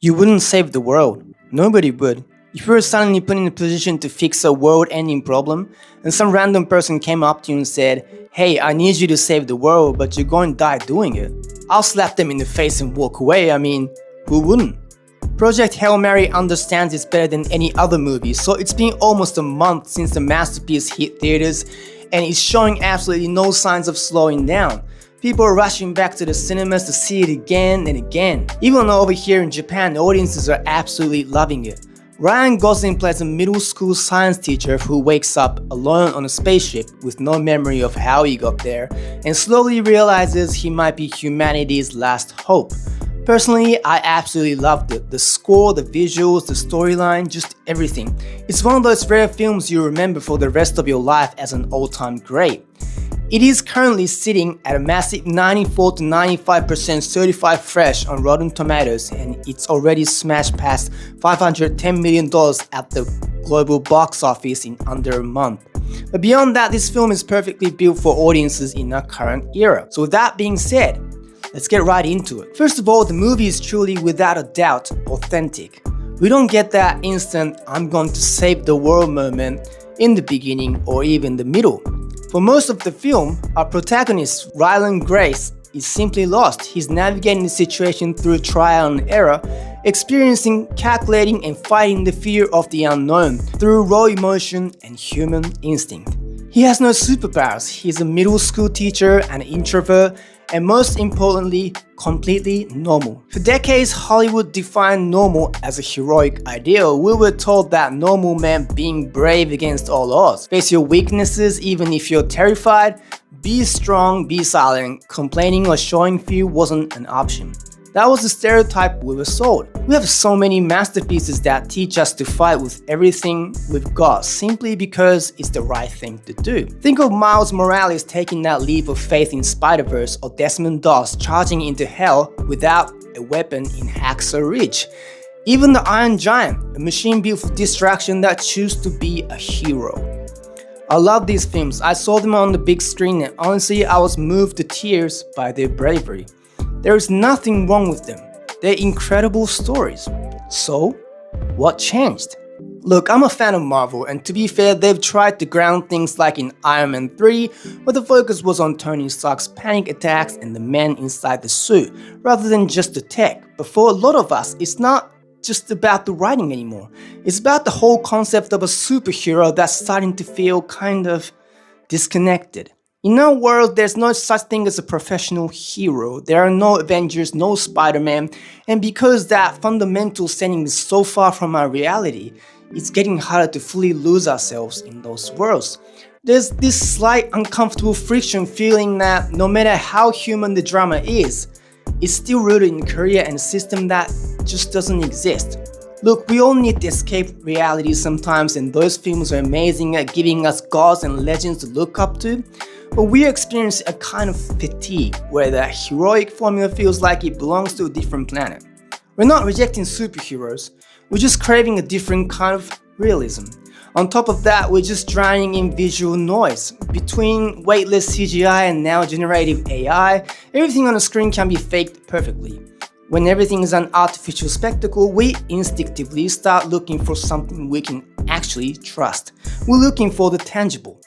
You wouldn't save the world. Nobody would. If you were suddenly put in a position to fix a world-ending problem, and some random person came up to you and said, "Hey, I need you to save the world, but you're going to die doing it," I'll slap them in the face and walk away. I mean, who wouldn't? Project Hail Mary understands this better than any other movie, so it's been almost a month since the masterpiece hit theaters, and it's showing absolutely no signs of slowing down. People are rushing back to the cinemas to see it again and again. Even over here in Japan, audiences are absolutely loving it. Ryan Gosling plays a middle school science teacher who wakes up alone on a spaceship with no memory of how he got there and slowly realizes he might be humanity's last hope. Personally, I absolutely loved it. The score, the visuals, the storyline, just everything. It's one of those rare films you remember for the rest of your life as an all-time great. It is currently sitting at a massive 94 to 95% certified fresh on Rotten Tomatoes, and it's already smashed past $510 million at the global box office in under a month. But beyond that, this film is perfectly built for audiences in our current era. So with that being said, let's get right into it. First of all, the movie is truly, without a doubt, authentic. We don't get that instant "I'm going to save the world" moment in the beginning or even the middle. For most of the film, our protagonist, Ryland Grace, is simply lost. He's navigating the situation through trial and error, experiencing, calculating, and fighting the fear of the unknown through raw emotion and human instinct. He has no superpowers. He's a middle school teacher, an introvert, and most importantly, completely normal. For decades, Hollywood defined normal as a heroic ideal. We were told that normal meant being brave against all odds. Face your weaknesses even if you're terrified. Be strong, be silent. Complaining or showing fear wasn't an option. That was the stereotype we were sold. We have so many masterpieces that teach us to fight with everything we've got simply because it's the right thing to do. Think of Miles Morales taking that leap of faith in Spider-Verse, or Desmond Doss charging into hell without a weapon in Hacksaw Ridge. Even the Iron Giant, a machine built for distraction that chose to be a hero. I love these films. I saw them on the big screen and honestly I was moved to tears by their bravery. There is nothing wrong with them. They're incredible stories. So, what changed? Look, I'm a fan of Marvel, and to be fair, they've tried to ground things like in Iron Man 3, where the focus was on Tony Stark's panic attacks and the man inside the suit, rather than just the tech. But for a lot of us, it's not just about the writing anymore. It's about the whole concept of a superhero that's starting to feel kind of disconnected. In our world, there's no such thing as a professional hero. There are no Avengers, no Spider-Man, and because that fundamental setting is so far from our reality, it's getting harder to fully lose ourselves in those worlds. There's this slight uncomfortable friction feeling that no matter how human the drama is, it's still rooted in career and a system that just doesn't exist. Look, we all need to escape reality sometimes, and those films are amazing at giving us gods and legends to look up to. But we experience a kind of fatigue where the heroic formula feels like it belongs to a different planet. We're not rejecting superheroes, we're just craving a different kind of realism. On top of that, we're just drowning in visual noise. Between weightless CGI and now generative AI, everything on the screen can be faked perfectly. When everything is an artificial spectacle, we instinctively start looking for something we can actually trust. We're looking for the tangible.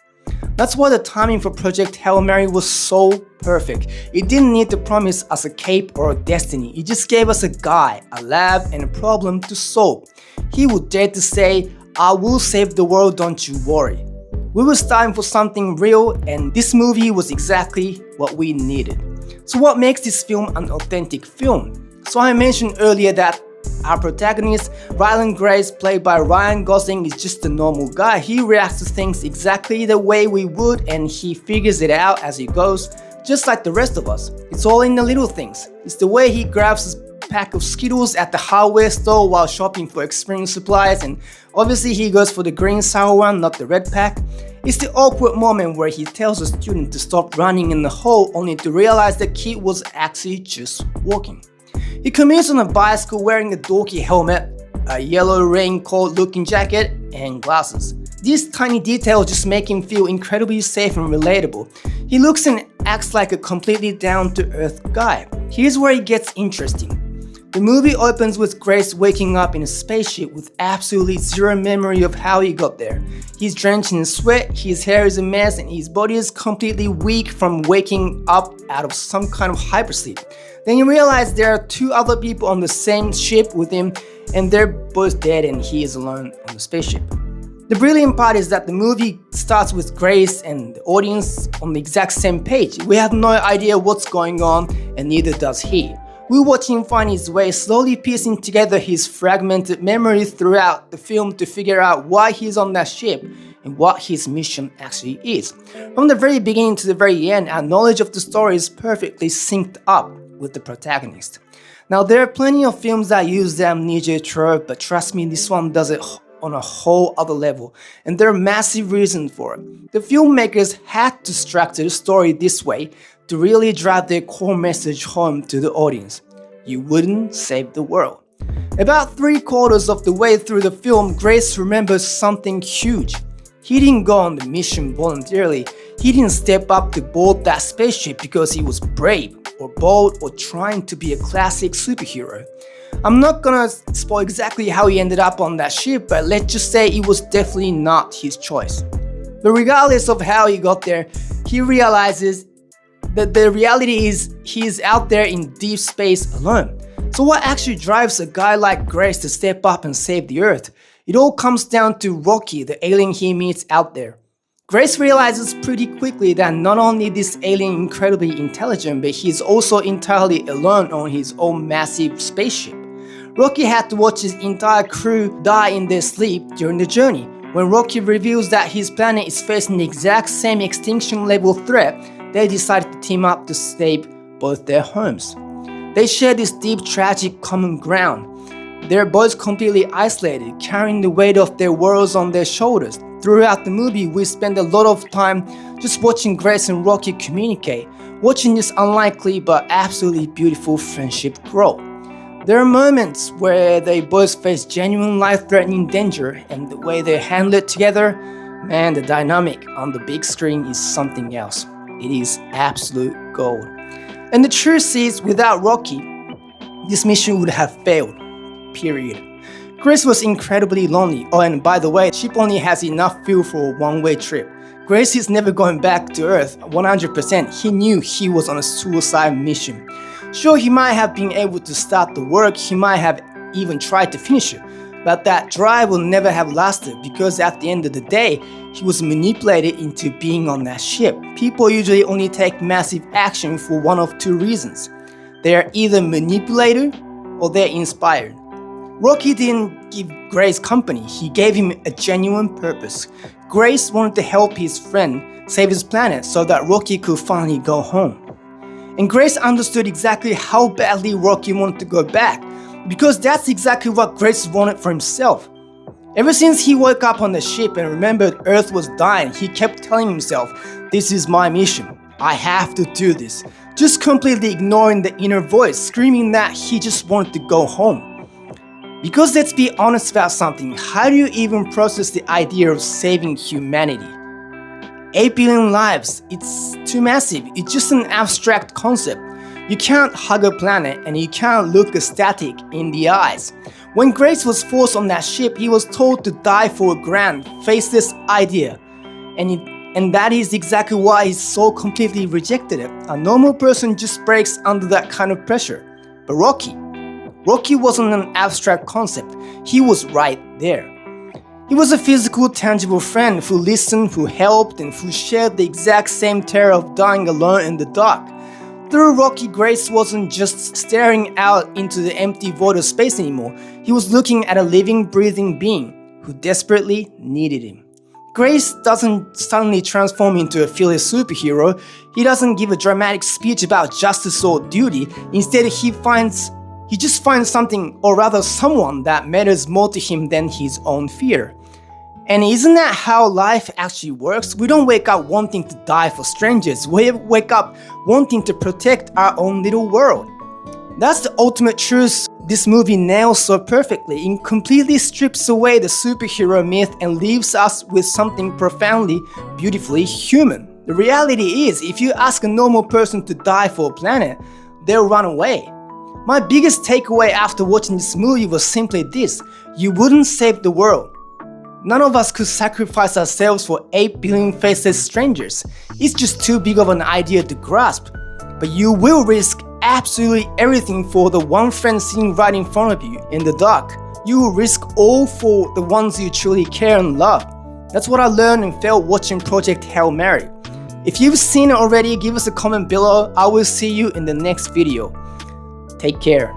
That's why the timing for Project Hail Mary was so perfect. It didn't need to promise us a cape or a destiny. It just gave us a guy, a lab, and a problem to solve. He would dare to say, "I will save the world, don't you worry." We were starting for something real, and this movie was exactly what we needed. So what makes this film an authentic film? So I mentioned earlier that our protagonist, Ryland Grace, played by Ryan Gosling, is just a normal guy. He reacts to things exactly the way we would, and he figures it out as he goes, just like the rest of us. It's all in the little things. It's the way he grabs his pack of Skittles at the hardware store while shopping for experience supplies, and obviously he goes for the green sour one, not the red pack. It's the awkward moment where he tells a student to stop running in the hole only to realize the kid was actually just walking. He commutes on a bicycle wearing a dorky helmet, a yellow raincoat looking jacket, and glasses. These tiny details just make him feel incredibly safe and relatable. He looks and acts like a completely down-to-earth guy. Here's where it gets interesting. The movie opens with Grace waking up in a spaceship with absolutely zero memory of how he got there. He's drenched in sweat, his hair is a mess, and his body is completely weak from waking up out of some kind of hypersleep. Then you realize there are two other people on the same ship with him, and they're both dead and he is alone on the spaceship. The brilliant part is that the movie starts with Grace and the audience on the exact same page. We have no idea what's going on, and neither does he. We watch him find his way, slowly piecing together his fragmented memory throughout the film to figure out why he's on that ship and what his mission actually is. From the very beginning to the very end, our knowledge of the story is perfectly synced up with the protagonist. Now, there are plenty of films that use the amnesia trope, but trust me, this one does it on a whole other level, and there are massive reasons for it. The filmmakers had to structure the story this way to really drive their core message home to the audience. You wouldn't save the world. About 3/4 of the way through the film, Grace remembers something huge. He didn't go on the mission voluntarily. He didn't step up to board that spaceship because he was brave or bold or trying to be a classic superhero. I'm not gonna spoil exactly how he ended up on that ship, but let's just say it was definitely not his choice. But regardless of how he got there, he realizes that the reality is he's out there in deep space alone. So what actually drives a guy like Grace to step up and save the Earth? It all comes down to Rocky, the alien he meets out there. Grace realizes pretty quickly that not only is this alien incredibly intelligent, but he's also entirely alone on his own massive spaceship. Rocky had to watch his entire crew die in their sleep during the journey. When Rocky reveals that his planet is facing the exact same extinction level threat, they decided to team up to save both their homes. They share this deep, tragic common ground. They're both completely isolated, carrying the weight of their worlds on their shoulders. Throughout the movie, we spend a lot of time just watching Grace and Rocky communicate, watching this unlikely but absolutely beautiful friendship grow. There are moments where they both face genuine life-threatening danger, and the way they handle it together, man, the dynamic on the big screen is something else. It is absolute gold. And the truth is, without Rocky, this mission would have failed. Period. Grace was incredibly lonely. Oh, and by the way, the ship only has enough fuel for a one-way trip. Grace is never going back to Earth 100%. He knew he was on a suicide mission. Sure, he might have been able to start the work, he might have even tried to finish it, but that drive will never have lasted because at the end of the day, he was manipulated into being on that ship. People usually only take massive action for one of two reasons. They are either manipulated or they're inspired. Rocky didn't give Grace company, he gave him a genuine purpose. Grace wanted to help his friend save his planet so that Rocky could finally go home. And Grace understood exactly how badly Rocky wanted to go back, because that's exactly what Grace wanted for himself. Ever since he woke up on the ship and remembered Earth was dying, he kept telling himself, "This is my mission. I have to do this." Just completely ignoring the inner voice, screaming that he just wanted to go home. Because let's be honest about something, how do you even process the idea of saving humanity? 8 billion lives, it's too massive, it's just an abstract concept. You can't hug a planet and you can't look a static in the eyes. When Grace was forced on that ship, he was told to die for a grand, faceless idea. And that is exactly why he so completely rejected it. A normal person just breaks under that kind of pressure. But Rocky wasn't an abstract concept, he was right there. He was a physical, tangible friend who listened, who helped, and who shared the exact same terror of dying alone in the dark. Through Rocky, Grace wasn't just staring out into the empty void of space anymore. He was looking at a living, breathing being who desperately needed him. Grace doesn't suddenly transform into a fearless superhero. He doesn't give a dramatic speech about justice or duty. Instead, he just finds something, or rather someone, that matters more to him than his own fear. And isn't that how life actually works? We don't wake up wanting to die for strangers. We wake up wanting to protect our own little world. That's the ultimate truth this movie nails so perfectly. It completely strips away the superhero myth and leaves us with something profoundly, beautifully human. The reality is, if you ask a normal person to die for a planet, they'll run away. My biggest takeaway after watching this movie was simply this: you wouldn't save the world. None of us could sacrifice ourselves for 8 billion faceless strangers. It's just too big of an idea to grasp. But you will risk absolutely everything for the one friend sitting right in front of you in the dark. You will risk all for the ones you truly care and love. That's what I learned and felt watching Project HailMary. If you've seen it already, give us a comment below. I will see you in the next video. Take care.